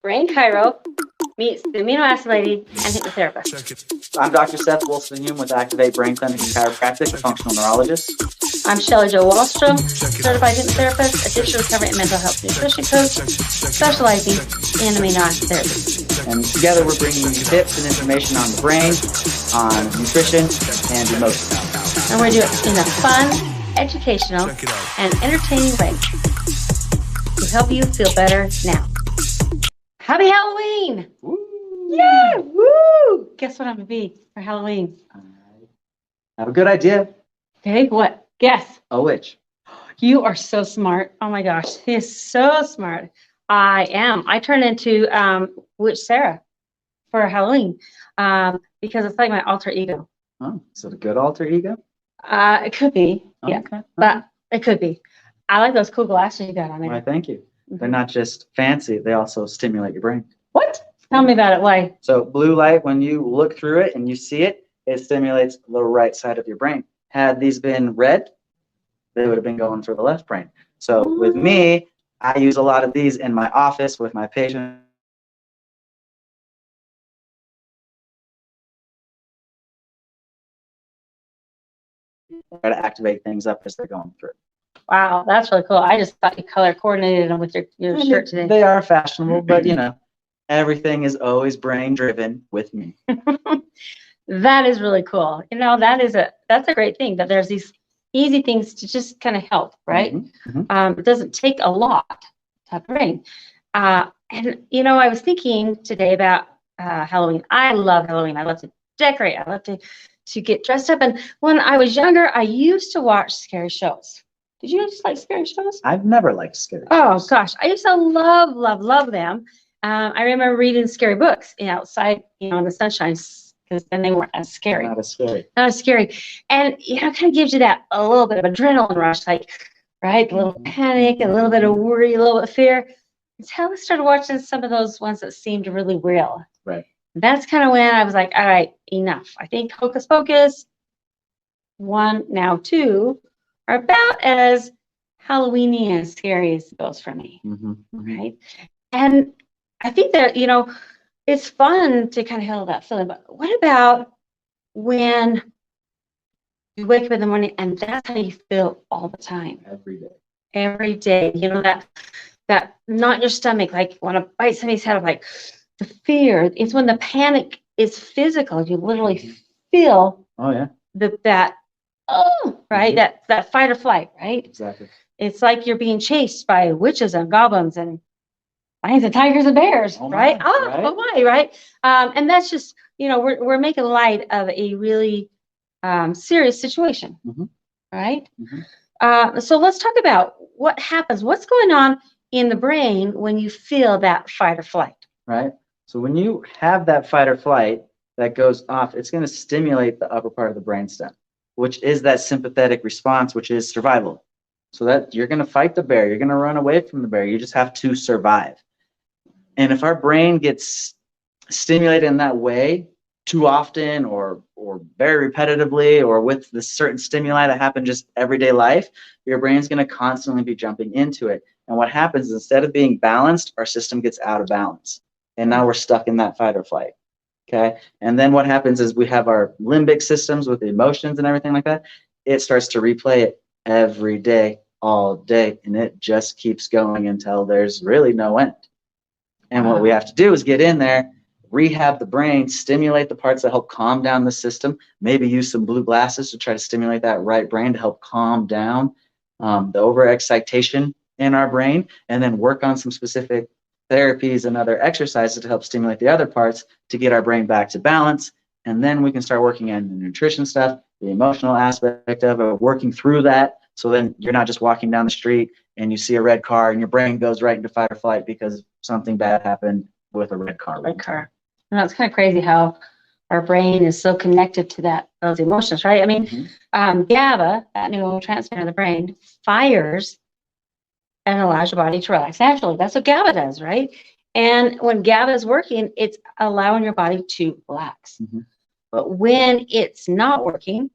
Brain Chiro meets the amino acid lady and hypnotherapist. I'm Dr. Seth Wilson-Hume with Activate Brain Clinic and Chiropractic, a functional neurologist. I'm Shelley Jo Wallstrom, certified hypnotherapist, addiction recovery and mental health nutrition coach, specializing in amino acid therapy. And together we're bringing you tips and information on the brain, on nutrition, and emotion. And we're doing it in a fun, educational, and entertaining way to help you feel better now. Happy Halloween! Woo. Yeah! Woo! Guess what I'm gonna be for Halloween? I have a good idea. Okay, what? Guess. A witch. You are so smart. Oh my gosh, he is so smart. I am. I turned into Witch Sarah for Halloween because it's like my alter ego. Oh, is it a good alter ego? It could be, yeah, Okay. but it could be. I like those cool glasses you got on there. Why, thank you. They're not just fancy, they also stimulate your brain. What? Tell me about it. Why? So blue light, when you look through it and you see it, it stimulates the right side of your brain. Had these been red, they would have been going for the left brain. So with me, I use a lot of these in my office with my patients. Try to activate things up as they're going through. Wow, that's really cool. I just thought you color coordinated them with your shirt today. They are fashionable, but you know, everything is always brain driven with me. That is really cool. You know, that's a great thing that there's these easy things to just kind of help, right? Mm-hmm. Mm-hmm. It doesn't take a lot to have brain. And you know, I was thinking today about Halloween. I love Halloween. I love to decorate. I love to get dressed up. And when I was younger, I used to watch scary shows. Did you just like scary shows? I've never liked scary Oh shows. gosh, I used to love them. I remember reading scary books outside, you know, in the sunshine, because then they weren't as scary. Not as scary. Not as scary. And you know, it kind of gives you that a little bit of adrenaline rush, like, right, a little panic, a little bit of worry, a little bit of fear. Until I started watching some of those ones that seemed really real. Right. That's kind of when I was like, all right, enough. I think Hocus Pocus 1, now 2, are about as Halloweeny and scary as it goes for me. Mm-hmm. Mm-hmm. Right. And I think that, you know, it's fun to kind of handle that feeling. But what about when you wake up in the morning and that's how you feel all the time? Every day. Every day. You know, that knot in your stomach, like want to bite somebody's head off, like the fear. It's when the panic is physical. You literally feel that right, Mm-hmm. that fight or flight, right? Exactly. It's like you're being chased by witches and goblins and lions and tigers and bears, Oh my, right? right? Oh my, right? And that's just, you know, we're making light of a really serious situation, Mm-hmm. right? Mm-hmm. So let's talk about what happens. What's going on in the brain when you feel that fight or flight? Right. So when you have that fight or flight that goes off, it's going to stimulate the upper part of the brainstem, which is that sympathetic response, which is survival. So that you're going to fight the bear, you're going to run away from the bear. You just have to survive. And if our brain gets stimulated in that way too often or very repetitively or with this certain stimuli that happen just everyday life, your brain's going to constantly be jumping into it. And what happens is instead of being balanced, our system gets out of balance. And now we're stuck in that fight or flight. Okay. And then what happens is we have our limbic systems with the emotions and everything like that. It starts to replay it every day, all day. And it just keeps going until there's really no end. And what we have to do is get in there, rehab the brain, stimulate the parts that help calm down the system, maybe use some blue glasses to try to stimulate that right brain to help calm down the overexcitation in our brain, and then work on some specific therapies and other exercises to help stimulate the other parts to get our brain back to balance. And then we can start working on the nutrition stuff, the emotional aspect of it, working through that. So then you're not just walking down the street and you see a red car and your brain goes right into fight or flight because something bad happened with a red car. Red car. You know, it's kind of crazy how our brain is so connected to those emotions, right? I mean, GABA, that neurotransmitter in the brain, fires and allows your body to relax naturally. That's what GABA does, right? And when GABA is working, it's allowing your body to relax. But when it's not working,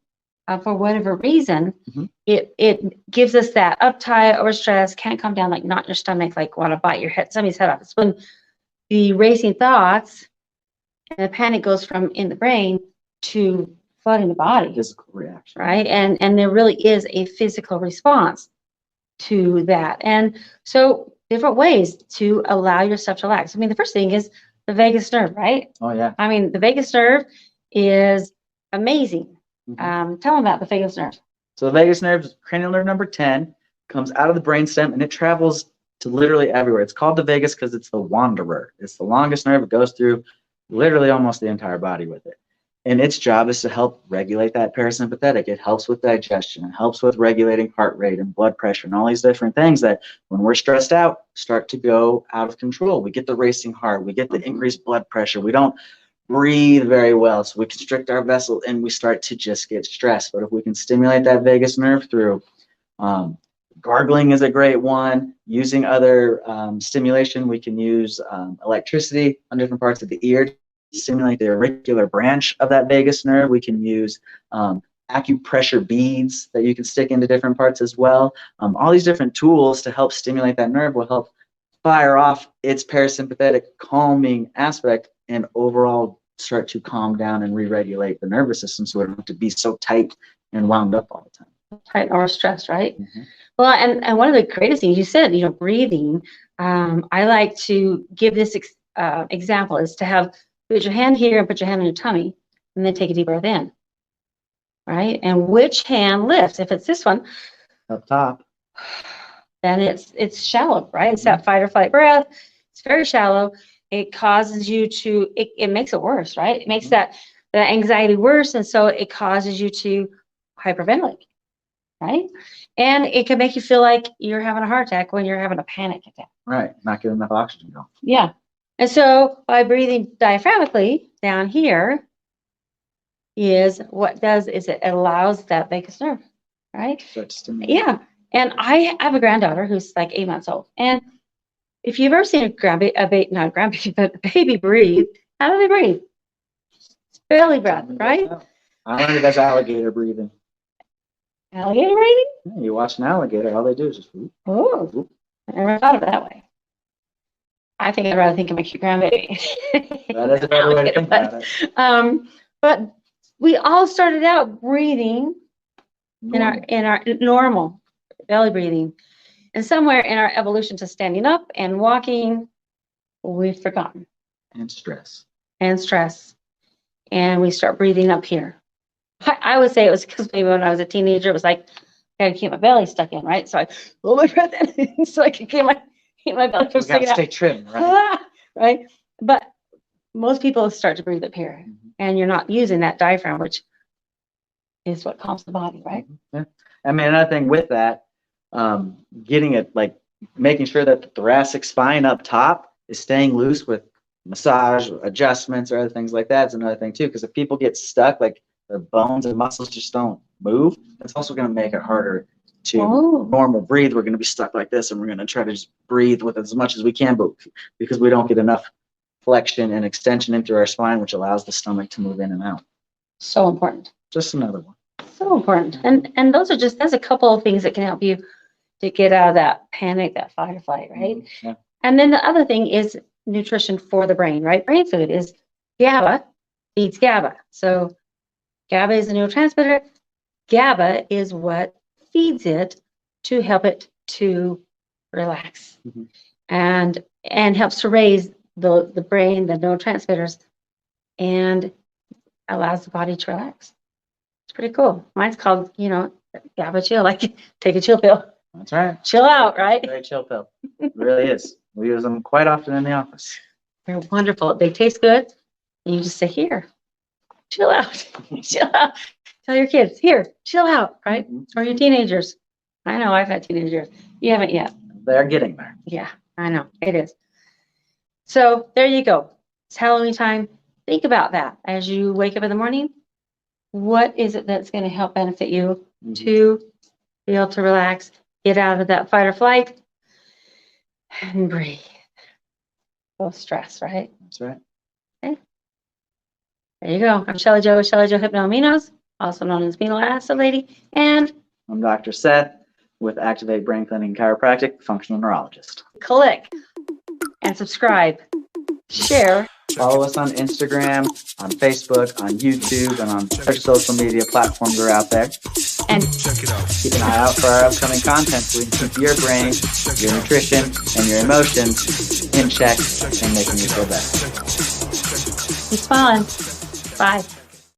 for whatever reason, Mhm. it gives us that uptight, overstressed, can't come down, like knot in your stomach, like want to bite your head, somebody's head off. It's when the racing thoughts and the panic goes from in the brain to flooding the body, Physical reaction. right? And there really is a physical response to that. And so different ways to allow yourself to relax. I mean, the first thing is the vagus nerve, right? Oh yeah. I mean, the vagus nerve is amazing. Tell them about the vagus nerve. So the vagus nerve is cranial nerve number 10, comes out of the brainstem and it travels to literally everywhere. It's called the vagus because it's the wanderer. It's the longest nerve. It goes through literally almost the entire body with it. And its job is to help regulate that parasympathetic. It helps with digestion. It helps with regulating heart rate and blood pressure and all these different things that when we're stressed out start to go out of control. We get the racing heart. We get the increased blood pressure. We don't breathe very well. So we constrict our vessel and we start to just get stressed. But if we can stimulate that vagus nerve through gargling is a great one. Using other stimulation, we can use electricity on different parts of the ear to stimulate the auricular branch of that vagus nerve. We can use acupressure beads that you can stick into different parts as well. All these different tools to help stimulate that nerve will help fire off its parasympathetic calming aspect and overall start to calm down and re-regulate the nervous system so we don't have to be so tight and wound up all the time. Tight or stressed, right? Well, and one of the greatest things you said, breathing. I like to give this example is to have put your hand here and put your hand on your tummy and then take a deep breath in, right? And which hand lifts? If it's this one, up top, then it's shallow, right? It's that fight or flight breath. It's very shallow. It causes you to, it makes it worse, right? It makes that anxiety worse. And so it causes you to hyperventilate, right? And it can make you feel like you're having a heart attack when you're having a panic attack. Right, not getting enough oxygen going. Yeah. And so by breathing diaphragmatically down here is what does is it allows that vagus nerve, right? Yeah. And I have a granddaughter who's like 8 months old. And if you've ever seen not a grandbaby, but a baby breathe, how do they breathe? It's belly breath, right? I learned it as alligator breathing. Alligator breathing? Yeah, you watch an alligator, all they do is just whoop. Oh, whoop. I never thought of it that way. I think I'd rather think of my cute grandbaby. That is a better way to think about it. But we all started out breathing in our normal belly breathing. And somewhere in our evolution to standing up and walking, we've forgotten. And stress. And we start breathing up here. I would say it was because maybe when I was a teenager, it was like, I gotta keep my belly stuck in, right? So I pull my breath in so I can keep my belly from sticking out. Stay trim, right? Right? But most people start to breathe up here, and you're not using that diaphragm, which is what calms the body, right? Yeah. I mean, another thing with that, getting it, like making sure that the thoracic spine up top is staying loose with massage, adjustments, or other things like that is another thing too. Because if people get stuck, like their bones and muscles just don't move, it's also going to make it harder to normal breathe. We're going to be stuck like this, and we're going to try to just breathe with as much as we can, but because we don't get enough flexion and extension into our spine, which allows the stomach to move in and out. So important. Just another one. So important. And that's a couple of things that can help you to get out of that panic, that fight or flight, right? Yeah. And then the other thing is nutrition for the brain, right? Brain food is GABA feeds GABA. So GABA is a neurotransmitter. GABA is what feeds it to help it to relax and helps to raise the brain, the neurotransmitters, and allows the body to relax. It's pretty cool. Mine's called, GABA chill, like take a chill pill. That's right. Chill out, right? Very chill pill. It really is. We use them quite often in the office. They're wonderful. They taste good. And you just say, here, chill out. Chill out. Tell your kids, here, chill out, right? Or your teenagers. I know I've had teenagers. You haven't yet. They're getting there. Yeah, I know. It is. So there you go. It's Halloween time. Think about that as you wake up in the morning. What is it that's going to help benefit you to be able to relax, get out of that fight or flight, and breathe? No stress, right? That's right. Okay. There you go. I'm Shelly Jo with Shelly Jo Hypno Aminos. also known as Amino Acid Lady, and I'm Dr. Seth with Activate Brain Cleaning Chiropractic, functional neurologist. click and subscribe, share. Follow us on Instagram, on Facebook, on YouTube, and on other social media platforms that are out there. And Keep an eye out for our upcoming content so we can keep your brain, your nutrition, and your emotions in check and making you feel better. keep smiling. Bye.